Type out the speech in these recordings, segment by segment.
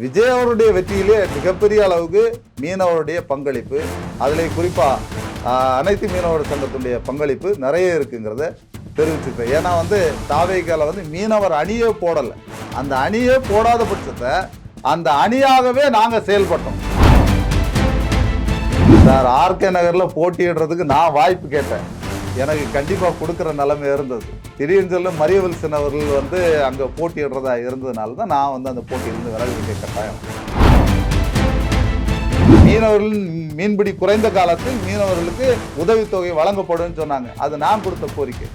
விஜய் அவருடைய வெற்றியிலே மிகப்பெரிய அளவுக்கு மீனவருடைய பங்களிப்பு, அதில் குறிப்பாக அனைத்து மீனவர் சங்கத்துடைய பங்களிப்பு நிறைய இருக்குங்கிறத தெரிவிச்சுக்கிறேன். ஏன்னா தாவேக்கால மீனவர் அணியே போடலை. அந்த அணியே போடாத பட்சத்தை அந்த அணியாகவே நாங்கள் செயல்பட்டோம். சார், ஆர்கே நகரில் போட்டியிடுறதுக்கு நான் வாய்ப்பு கேட்டேன். எனக்கு கண்டிப்பாக கொடுக்குற நிலைமை இருந்தது. திடீர்னு சொல்ல மரியவல்சன் அவர்கள் அங்கே போட்டியிடுறதா இருந்ததுனால தான் நான் அந்த போட்டியிலிருந்து விலக வேண்டிய கட்டாயம். மீனவர்களின் மீன்பிடி குறைந்த காலத்தில் மீனவர்களுக்கு உதவித்தொகை வழங்கப்படும் சொன்னாங்க. அது நான் கொடுத்த கோரிக்கை.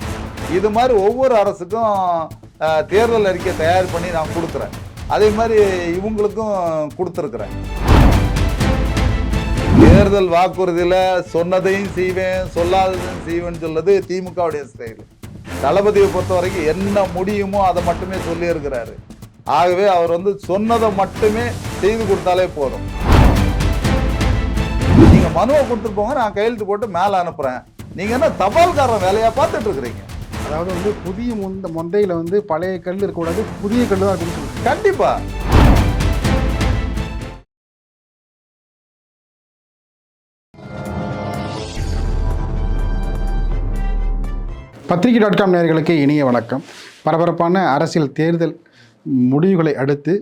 இது மாதிரி ஒவ்வொரு அரசுக்கும் தேர்தல் அறிக்கை தயார் பண்ணி நான் கொடுக்குறேன். அதே மாதிரி இவங்களுக்கும் கொடுத்துருக்குறேன். தேர்தல் வாக்குறுதியில் சொன்னதையும் செய்வேன், சொல்லாததையும் செய்வேன்னு சொல்றது திமுகவுடைய ஸ்டைல். தளபதியை பொறுத்த வரைக்கும் என்ன முடியுமோ அதை மட்டுமே சொல்லி இருக்கிறாரு. ஆகவே அவர் சொன்னதை மட்டுமே செய்து கொடுத்தாலே போதும். நீங்க மனுவை கொடுத்துட்டு போங்க, நான் கையெழுத்து போட்டு மேல அனுப்புறேன். நீங்க என்ன தபால்காரன் வேலையா பார்த்துட்டு இருக்கிறீங்க? அதாவது புதிய மொந்தையில பழைய கல் இருக்கக்கூடாது, புதிய கல் தான் அப்படின்னு சொல்லுங்க. கண்டிப்பா. பத்திரிகை.com நேயர்களுக்கு இனிய வணக்கம். பரபரப்பான அரசியல் தேர்தல் முடிவுகளை அடுத்து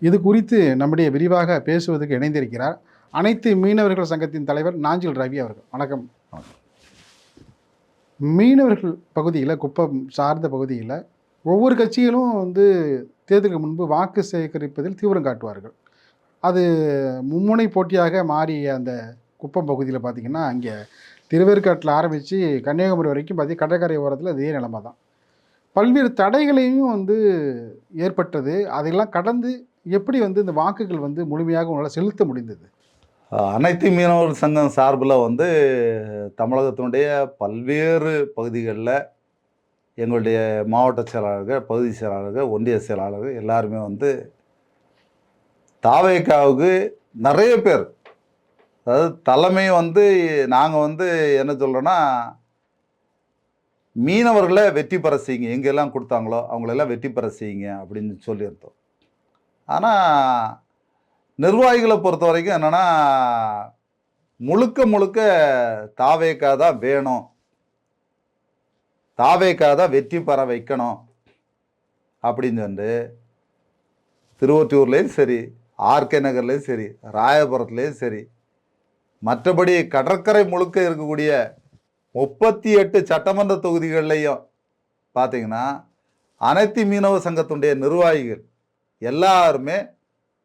இது குறித்து நம்முடைய விரிவாக பேசுவதற்கு இணைந்திருக்கிறார் அனைத்து மீனவர்கள் சங்கத்தின் தலைவர் நாஞ்சில் ரவி அவர்கள். வணக்கம். மீனவர்கள் பகுதியில், குப்பம் சார்ந்த பகுதியில் ஒவ்வொரு கட்சிகளும் தேர்தலுக்கு முன்பு வாக்கு சேகரிப்பதில் தீவிரம் காட்டுவார்கள். அது மும்முனை போட்டியாக மாறிய அந்த குப்பம் பகுதியில் பார்த்திங்கன்னா, அங்கே திருவேற்காட்டில் ஆரம்பித்து கன்னியாகுமரி வரைக்கும் பார்த்திங்கன்னா கடற்கரை ஓரத்தில் அதே நிலைமை தான். பல்வேறு தடைகளையும் ஏற்பட்டது. அதையெல்லாம் கடந்து எப்படி இந்த வாக்குகள் முழுமையாக உங்களால் செலுத்த முடிந்தது? அனைத்து மீனவர் சங்கம் சார்பில் தமிழகத்தினுடைய பல்வேறு பகுதிகளில் எங்களுடைய மாவட்ட செயலாளர்கள், பகுதி செயலாளர்கள், ஒன்றிய செயலாளர்கள் எல்லாருமே தாவேக்காவுக்கு நிறைய பேர், அதாவது தலைமை நாங்கள் என்ன சொல்கிறோன்னா, மீனவர்களை வெற்றி பெற செய்யுங்க, எங்கெல்லாம் கொடுத்தாங்களோ அவங்களெல்லாம் வெற்றி பெற செய்யுங்க அப்படின்னு சொல்லியிருந்தோம். ஆனால் நிர்வாகிகளை பொறுத்த வரைக்கும் என்னென்னா, முழுக்க முழுக்க தாவேக்கா தான் வேணும், தாவேக்கா தான் வெற்றி பெற வைக்கணும் அப்படின்னு திருவொற்றியூர்லேயும் சரி, ஆர்கே நகர்லேயும் சரி, ராயபுரத்துலேயும் சரி, மற்றபடி கடற்கரை முழுக்க இருக்கக்கூடிய 38 சட்டமன்ற தொகுதிகள்லையும் பார்த்தீங்கன்னா அனைத்து மீனவ சங்கத்துடைய நிர்வாகிகள் எல்லாருமே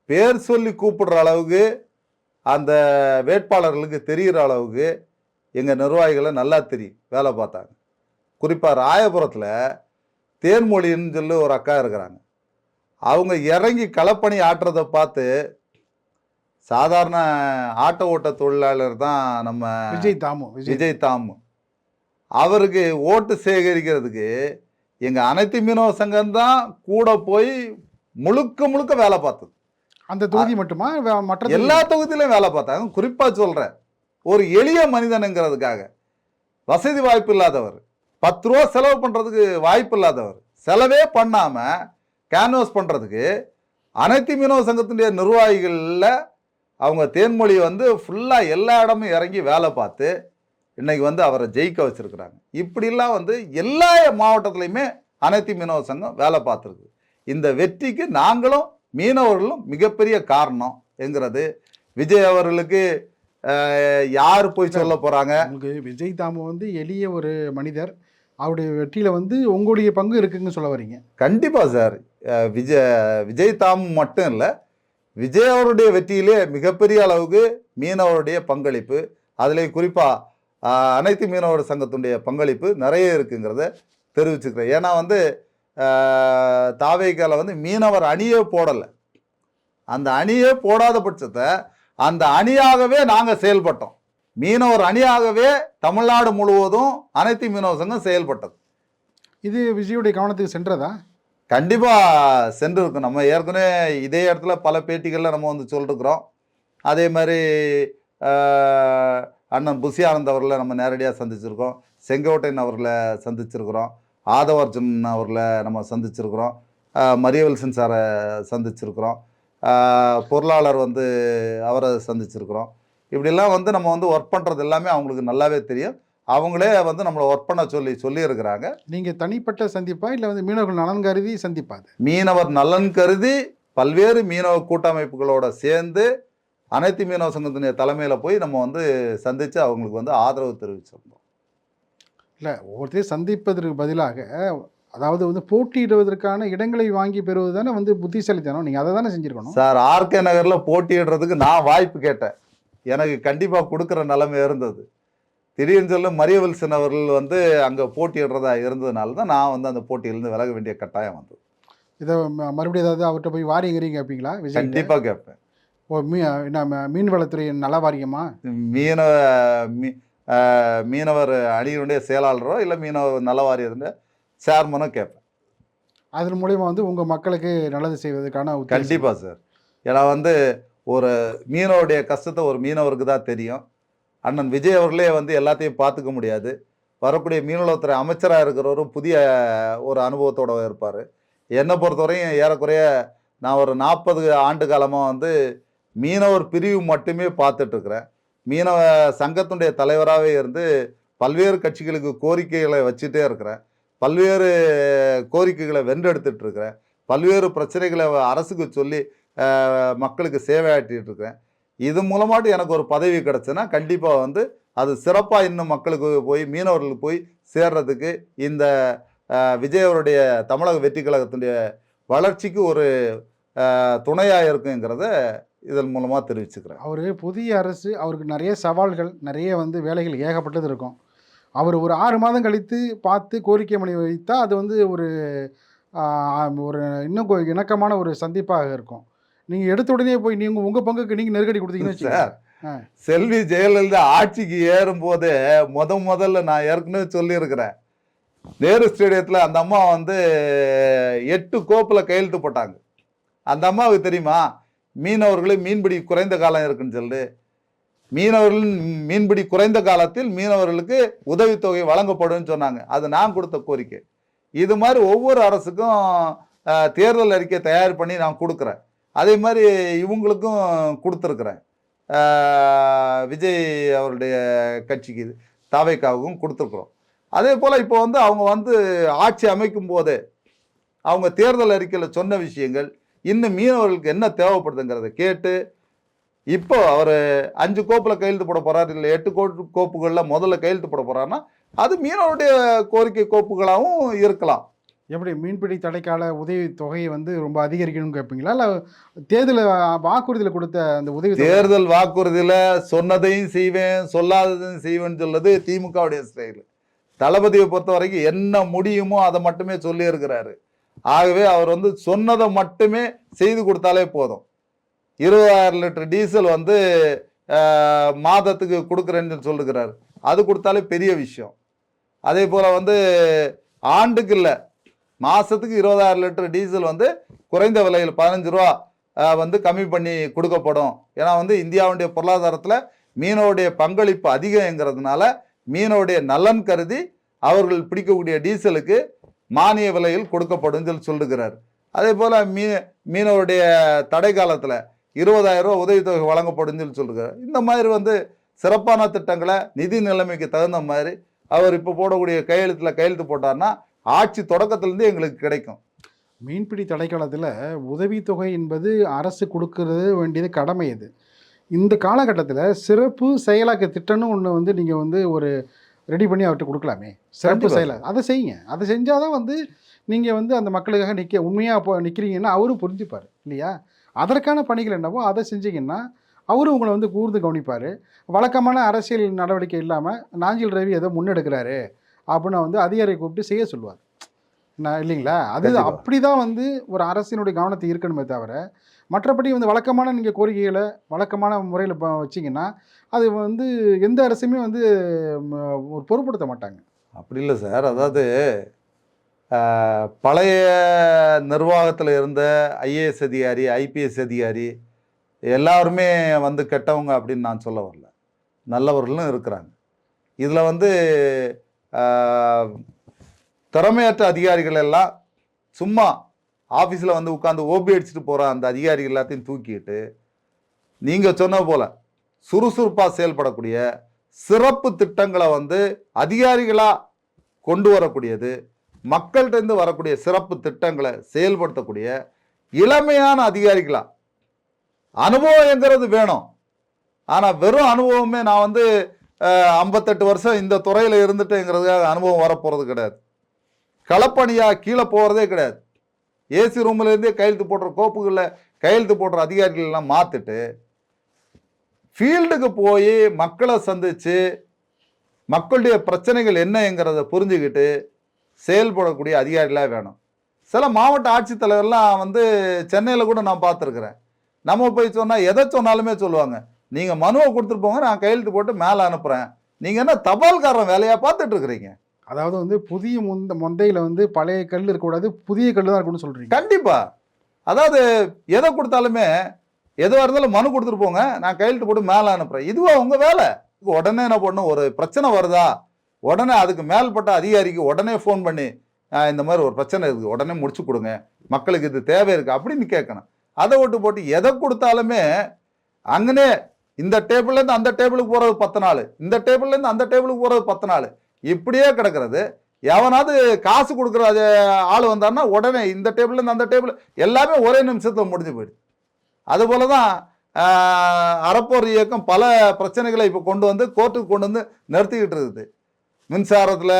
பேர் சொல்லி கூப்பிடுற அளவுக்கு, அந்த வேட்பாளர்களுக்கு தெரிகிற அளவுக்கு எங்கள் நிர்வாகிகளை நல்லா தெரியும், வேலை பார்த்தாங்க. குறிப்பாக ராயபுரத்தில் தேன்மொழின்னு சொல்லி ஒரு அக்கா இருக்கிறாங்க. அவங்க இறங்கி களப்பணி ஆட்டுறதை பார்த்து சாதாரண ஆட்டோ ஓட்ட தொழிலாளர் தான் நம்ம விஜய் தாமு அவருக்கு ஓட்டு சேகரிக்கிறதுக்கு எங்கள் அனைத்து மீனவ சங்கம் தான் கூட போய் முழுக்க முழுக்க வேலை பார்த்தது. அந்த தொகுதி மட்டுமா, மற்ற எல்லா தொகுதியிலையும் வேலை பார்த்தாங்க. குறிப்பாக சொல்கிறேன், ஒரு எளிய மனிதனுங்கிறதுக்காக, வசதி வாய்ப்பு இல்லாதவர், 10 ரூபா செலவு பண்ணுறதுக்கு வாய்ப்பு இல்லாதவர், செலவே பண்ணாமல் கேன்வாஸ் பண்ணுறதுக்கு அனைத்து மீனவ சங்கத்தினுடைய நிர்வாகிகளில் அவங்க தேன்மொழி ஃபுல்லாக எல்லா இடமும் இறங்கி வேலை பார்த்து இன்னைக்கு அவரை ஜெயிக்க வச்சிருக்கிறாங்க. இப்படிலாம் எல்லா மாவட்டத்துலையுமே அனைத்து மீனவ சங்கம் வேலை பார்த்துருக்கு. இந்த வெற்றிக்கு நாங்களும் மீனவர்களும் மிகப்பெரிய காரணம் என்கிறது விஜய் அவர்களுக்கு யார் போய் சொல்ல போகிறாங்க? விஜய் தாமு எளிய ஒரு மனிதர், அவருடைய வெற்றியில் உங்களுடைய பங்கு இருக்குன்னு சொல்ல வரீங்க? கண்டிப்பாக சார். விஜய் தாமு மட்டும் இல்லை, விஜய் அவருடைய வெற்றியிலே மிகப்பெரிய அளவுக்கு மீனவருடைய பங்களிப்பு, அதில் குறிப்பாக அனைத்து மீனவர் சங்கத்துடைய பங்களிப்பு நிறைய இருக்குங்கிறத தெரிவிச்சுக்கிறேன். ஏன்னா தாவேக்கால மீனவர் அணியே போடலை. அந்த அணியே போடாத பட்சத்தை அந்த அணியாகவே நாங்கள் செயல்பட்டோம். மீனவர் அணியாகவே தமிழ்நாடு முழுவதும் அனைத்து மீனவர் சங்கம் செயல்பட்டது. இது விஜயுடைய கவனத்துக்கு சென்றதா? கண்டிப்பாக சென்றிருக்கும். நம்ம ஏற்கனவே இதே இடத்துல பல பேட்டிகளில் நம்ம சொல்லிருக்கிறோம். அதே மாதிரி அண்ணன் புசி ஆனந்த் அவர்களை நம்ம நேரடியாக சந்திச்சிருக்கோம், செங்கோட்டையன் அவர்களை சந்திச்சிருக்கிறோம், ஆதவர்ஜன் அவர்களை நம்ம சந்திச்சிருக்கிறோம், மரியவல்சன் சாரை சந்திச்சிருக்கிறோம், பொருளாளர் வந்து அவரை சந்திச்சிருக்கிறோம். இப்படிலாம் வந்து நம்ம வந்து ஒர்க் பண்ணுறது எல்லாமே அவங்களுக்கு நல்லாவே தெரியும். அவங்களே வந்து நம்மளை ஒர்க் பண்ண சொல்லியிருக்கிறாங்க. நீங்கள் தனிப்பட்ட சந்திப்பா இல்லை வந்து மீனவர்கள் நலன் கருதி சந்திப்பா அது? மீனவர் நலன் கருதி பல்வேறு மீனவ கூட்டமைப்புகளோட சேர்ந்து அனைத்து மீனவ சங்கத்தினுடைய தலைமையில் போய் நம்ம வந்து சந்தித்து அவங்களுக்கு வந்து ஆதரவு தெரிவிச்சிருந்தோம். இல்லை, ஒவ்வொருத்தையும் சந்திப்பதற்கு பதிலாக அதாவது வந்து போட்டியிடுவதற்கான இடங்களை வாங்கி பெறுவது தானே வந்து புத்திசாலித்தனம். நீங்கள் அதை தானே செஞ்சுருக்கணும். சார், ஆர்கே நகரில் போட்டியிடுறதுக்கு நான் வாய்ப்பு கேட்டேன். எனக்கு கண்டிப்பாக கொடுக்குற நிலைமை இருந்தது. திடீர்னு சொல்ல மரியவல்சன் அவர்கள் வந்து அங்கே போட்டியிடுறதா இருந்ததுனால தான் நான் வந்து அந்த போட்டியிலேருந்து விலக வேண்டிய கட்டாயம் வந்தது. இதை மறுபடியும் ஏதாவது அவர்கிட்ட போய் வாரியங்கிறீங்க கேட்பீங்களா விஜய்? கண்டிப்பாக கேட்பேன். ஓ, நம்ம மீன்வளத்துறை நல வாரியமா? மீனவ மீனவர் அணியினுடைய செயலாளரோ இல்லை மீனவர் நல வாரியத்தினுடைய சேர்மனோ கேட்பேன். அதன் மூலிமா வந்து உங்கள் மக்களுக்கு நல்லது செய்வதற்கான கண்டிப்பாக சார். ஏன்னா வந்து ஒரு மீனவருடைய கஷ்டத்தை ஒரு மீனவருக்கு தான் தெரியும். அண்ணன் விஜய் அவர்களே வந்து எல்லாத்தையும் பார்த்துக்க முடியாது. வரக்கூடிய மீனவளத்துறை அமைச்சராக இருக்கிறவரும் புதிய ஒரு அனுபவத்தோடு இருப்பார். என்னை பொறுத்தவரையும் ஏறக்குறைய நான் ஒரு 40 ஆண்டு காலமாக வந்து மீனவர் பிரிவு மட்டுமே பார்த்துட்ருக்குறேன். மீனவ சங்கத்தினுடைய தலைவராகவே இருந்து பல்வேறு கட்சிகளுக்கு கோரிக்கைகளை வச்சுட்டே இருக்கிறேன். பல்வேறு கோரிக்கைகளை வென்றெடுத்துட்டு இருக்கிறேன். பல்வேறு பிரச்சனைகளை அரசுக்கு சொல்லி மக்களுக்கு சேவை ஆற்றிட்டு இருக்கிறேன். இது மூலமாட்டு எனக்கு ஒரு பதவி கிடச்சுன்னா கண்டிப்பாக வந்து அது சிறப்பாக இன்னும் மக்களுக்கு போய் மீனவர்களுக்கு போய் சேர்றதுக்கு இந்த விஜய் அவருடைய தமிழக வெற்றி கழகத்தினுடைய வளர்ச்சிக்கு ஒரு துணையாக இருக்குங்கிறத இதன் மூலமாக தெரிவிச்சுக்கிறேன். அவர் புதிய அரசு, அவருக்கு நிறைய சவால்கள், நிறைய வந்து வேலைகள் ஏகப்பட்டது இருக்கும். அவர் ஒரு 6 மாதம் கழித்து பார்த்து கோரிக்கை மணி வைத்தால் அது வந்து ஒரு ஒரு இன்னும் இணக்கமான ஒரு சந்திப்பாக இருக்கும். நீங்கள் எடுத்த உடனே போய் நீங்கள் உங்கள் பங்குக்கு நீங்கள் நெருக்கடி கொடுத்தீங்கன்னு சார், செல்வி ஜெயலலிதா ஆட்சிக்கு ஏறும்போது முதல்ல நான் ஏற்கனவே சொல்லியிருக்கிறேன். நேரு ஸ்டேடியத்தில் அந்த அம்மா வந்து 8 கோப்பில் கையெழுத்து போட்டாங்க. அந்த அம்மாவுக்கு தெரியுமா மீனவர்களும் மீன்பிடி குறைந்த காலம் இருக்குன்னு சொல்லி? மீனவர்களின் மீன்பிடி குறைந்த காலத்தில் மீனவர்களுக்கு உதவித்தொகை வழங்கப்படும் சொன்னாங்க. அது நான் கொடுத்த கோரிக்கை. இது மாதிரி ஒவ்வொரு அரசுக்கும் தேர்தல் அறிக்கை தயார் பண்ணி நான் கொடுக்குறேன். அதே மாதிரி இவங்களுக்கும் கொடுத்துருக்குறேன். விஜய் அவருடைய கட்சிக்கு தாவேக்காவுக்கும் கொடுத்துருக்குறோம். அதே போல் இப்போ வந்து அவங்க வந்து ஆட்சி அமைக்கும் போது அவங்க தேர்தல் அறிக்கையில் சொன்ன விஷயங்கள் இன்னும் மீனவர்களுக்கு என்ன தேவைப்படுதுங்கிறத கேட்டு இப்போ அவர் 5 கோப்பில் கையெழுத்து போட போகிறார், இல்லை 8 கோப்புகளில் முதல்ல கையெழுத்து போட போகிறாருன்னா அது மீனவருடைய கோரிக்கை கோப்புகளாகவும் இருக்கலாம். எப்படி மீன்பிடி தடைக்கால உதவி தொகையை வந்து ரொம்ப அதிகரிக்கணும்னு கேட்பீங்களா? இல்லை தேர்தல் வாக்குறுதியில் கொடுத்த அந்த உதவி? தேர்தல் வாக்குறுதியில் சொன்னதையும் செய்வேன், சொல்லாததையும் செய்வேன்னு சொல்றது திமுகவுடைய ஸ்டைல். தளபதியை பொறுத்த வரைக்கும் என்ன முடியுமோ அதை மட்டுமே சொல்லியிருக்கிறாரு. ஆகவே அவர் வந்து சொன்னதை மட்டுமே செய்து கொடுத்தாலே போதும். 20,000 லிட்டர் டீசல் வந்து மாதத்துக்கு கொடுக்குறேன்னு சொல்லுகிறார். அது கொடுத்தாலே பெரிய விஷயம். அதே போல் வந்து ஆண்டுக்கு இல்லை, மாதத்துக்கு 20,000 லிட்டர் டீசல் வந்து குறைந்த விலையில் 15 ரூபா வந்து கம்மி பண்ணி கொடுக்கப்படும். ஏன்னா வந்து இந்தியாவுடைய பொருளாதாரத்தில் மீனவுடைய பங்களிப்பு அதிகங்கிறதுனால மீனவுடைய நலன் கருதி அவர்கள் பிடிக்கக்கூடிய டீசலுக்கு மானிய விலையில் கொடுக்கப்படும் சொல்லி சொல்லுகிறார். அதே போல் மீனவருடைய தடை காலத்தில் 20,000 ரூபா உதவித்தொகை வழங்கப்படும் சொல்லி சொல்லுகிறார். இந்த மாதிரி வந்து சிறப்பான திட்டங்களை நிதி நிலைமைக்கு தகுந்த மாதிரி அவர் இப்போ போடக்கூடிய கையெழுத்து போட்டார்னா ஆட்சி தொடக்கத்திலேருந்து எங்களுக்கு கிடைக்கும். மீன்பிடி தடைக்காலத்தில் உதவித்தொகை என்பது அரசு கொடுக்கறது வேண்டியது கடமை. இது இந்த காலகட்டத்தில் சிறப்பு செயலாக்க திட்டம்னு ஒன்று வந்து நீங்கள் வந்து ஒரு ரெடி பண்ணி அவர்கிட்ட கொடுக்கலாமே. சிறப்பு செயலா அதை செய்யுங்க. அதை செஞ்சால் தான் வந்து நீங்கள் வந்து அந்த மக்களுக்காக உண்மையாக இப்போ நிற்கிறீங்கன்னா அவரும் புரிஞ்சுப்பார் இல்லையா? அதற்கான பணிகள் என்னவோ அதை செஞ்சீங்கன்னா அவரும் உங்களை வந்து கூர்ந்து கவனிப்பார். வழக்கமான அரசியல் நடவடிக்கை இல்லாமல் நாஞ்சில் ரவி ஏதோ முன்னெடுக்கிறாரு அப்படின்னு வந்து அதிகாரியை கூப்பிட்டு செய்ய சொல்லுவார். நான் இல்லைங்களா? அது அப்படி தான் வந்து ஒரு அரசினுடைய கவனத்தை இருக்கணுமே தவிர மற்றபடி வந்து வழக்கமான நீங்கள் கோரிக்கைகளை வழக்கமான முறையில் வச்சிங்கன்னா அது வந்து எந்த அரசுமே வந்து ஒரு பொருட்படுத்த மாட்டாங்க. அப்படி இல்லை சார். அதாவது பழைய நிர்வாகத்தில் இருந்த ஐஏஎஸ் அதிகாரி, ஐபிஎஸ் அதிகாரி எல்லாருமே வந்து கெட்டவங்க அப்படின்னு நான் சொல்ல வரல. நல்லவர்களும் இருக்கிறாங்க. இதில் வந்து திறமையற்ற அதிகாரிகள் எல்லாம் சும்மா ஆஃபீஸில் வந்து உட்காந்து ஓபி அடிச்சுட்டு போகிற அந்த அதிகாரிகள் எல்லாத்தையும் தூக்கிட்டு நீங்கள் சொன்ன போல் சுறுசுறுப்பாக செயல்படக்கூடிய சிறப்பு திட்டங்களை வந்து அதிகாரிகளாக கொண்டு வரக்கூடியது, மக்கள்கிட்டருந்து வரக்கூடிய சிறப்பு திட்டங்களை செயல்படுத்தக்கூடிய இளமையான அதிகாரிகளா, அனுபவங்கிறது வேணும். ஆனால் வெறும் அனுபவமே நான் வந்து 58 வருஷம் இந்த துறையில் இருந்துட்டேங்கிறதுக்காக அனுபவம் வரப்போகிறது கிடையாது. களப்பணியாக கீழே போகிறதே கிடையாது. ஏசி ரூம்லேருந்தே கையெழுத்து போடுற கோப்புகளில் கையெழுத்து போடுற அதிகாரிகள் எல்லாம் மாற்றிட்டு ஃபீல்டுக்கு போய் மக்களை சந்தித்து மக்களுடைய பிரச்சனைகள் என்னங்கிறத புரிஞ்சுக்கிட்டு செயல்படக்கூடிய அதிகாரிகளாக வேணும். சில மாவட்ட ஆட்சித்தலைவர்லாம் வந்து சென்னையில் கூட நான் பார்த்துருக்குறேன். நம்ம போய் சொன்னால் எதை சொன்னாலுமே சொல்லுவாங்க, நீங்கள் மனுவை கொடுத்துட்டு போங்க, நான் கையெழுத்து போட்டு மேலே அனுப்புகிறேன். நீங்கள் என்ன தபால்காரன் வேலையாக பார்த்துட்டு இருக்கிறீங்க? அதாவது வந்து புதிய மொந்தையில் வந்து பழைய கல் இருக்கக்கூடாது, புதிய கல் தான் இருக்கணும்னு சொல்கிறீங்க. கண்டிப்பாக. அதாவது எதை கொடுத்தாலுமே எதுவாக இருந்தாலும் மனு கொடுத்துட்டு போங்க, நான் கையெழுத்து போட்டு மேலே அனுப்புகிறேன். இதுவா உங்கள் வேலை? உடனே என்ன பண்ணணும், ஒரு பிரச்சனை வருதா உடனே அதுக்கு மேல்பட்ட அதிகாரிக்கு உடனே ஃபோன் பண்ணி இந்த மாதிரி ஒரு பிரச்சனை இருக்குது, உடனே முடிச்சு கொடுங்க, மக்களுக்கு இது தேவை இருக்குது அப்படின்னு கேட்கணும். அதை விட்டு போட்டு எதை கொடுத்தாலுமே அங்கனே இந்த டேபிள்லேருந்து அந்த டேபிளுக்கு போகிறது 10 நாள், இந்த டேபிள்லேருந்து அந்த டேபிளுக்கு போகிறது 10 நாள், இப்படியே கிடக்கிறது. எவனாவது காசு கொடுக்குற ஆள் வந்தான்னா உடனே இந்த டேபிள்லேருந்து அந்த டேபிள் எல்லாமே ஒரே நிமிஷத்தில் முடிஞ்சு போயிடுது. அதுபோல தான் அறப்போர் இயக்கம் பல பிரச்சனைகளை இப்போ கொண்டு வந்து கோர்ட்டுக்கு கொண்டு வந்து நிறுத்திக்கிட்டு இருக்குது. மின்சாரத்தில்,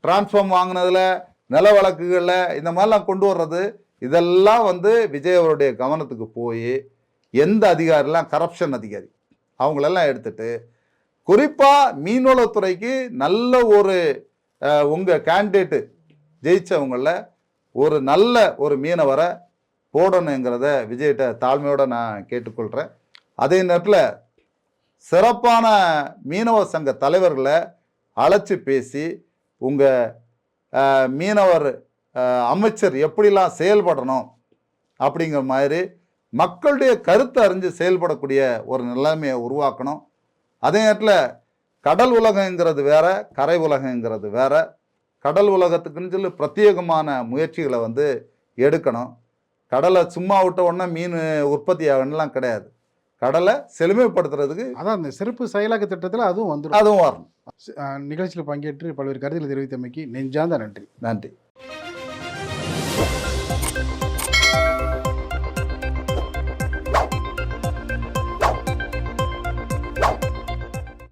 டிரான்ஸ்ஃபார்ம் வாங்கினதில், நில வழக்குகளில் இந்த மாதிரிலாம் கொண்டு வர்றது, இதெல்லாம் வந்து விஜய் அவருடைய கவனத்துக்கு போய் எந்த அதிகாரிலாம் கரப்ஷன் அதிகாரி அவங்களெல்லாம் எடுத்துட்டு குறிப்பாக மீன்வளத்துறைக்கு நல்ல ஒரு உங்கள் கேண்டிடேட்டு ஜெயிச்சவங்கள ஒரு நல்ல ஒரு மீனவரை போடணுங்கிறத விஜய்கிட்ட தாழ்மையோடு நான் கேட்டுக்கொள்கிறேன். அதே நேரத்தில் சிறப்பான மீனவ சங்க தலைவர்களை அழைச்சி பேசி உங்கள் மீனவர் அமைச்சர் எப்படிலாம் செயல்படணும் அப்படிங்கிற மாதிரி மக்களுடைய கருத்தை அறிஞ்சு செயல்படக்கூடிய ஒரு நிலைமையை உருவாக்கணும். அதே நேரத்தில் கடல் உலகங்கிறது வேற, கரை உலகங்கிறது வேற. கடல் உலகத்துக்குன்னு சொல்லி பிரத்யேகமான முயற்சிகளை வந்து எடுக்கணும். கடலை சும்மா விட்ட உடனே மீன் உற்பத்தி ஆகணும்லாம் கிடையாது. கடலை செழுமைப்படுத்துறதுக்கு அதான் அந்த சிறப்பு செயலாக்க திட்டத்தில் அதுவும் வந்துடும், அதுவும் வரணும். நிகழ்ச்சியில் பங்கேற்று பல்வேறு கருத்துக்களை தெரிவித்தமைக்கு நெஞ்சார்ந்த நன்றி. நன்றி.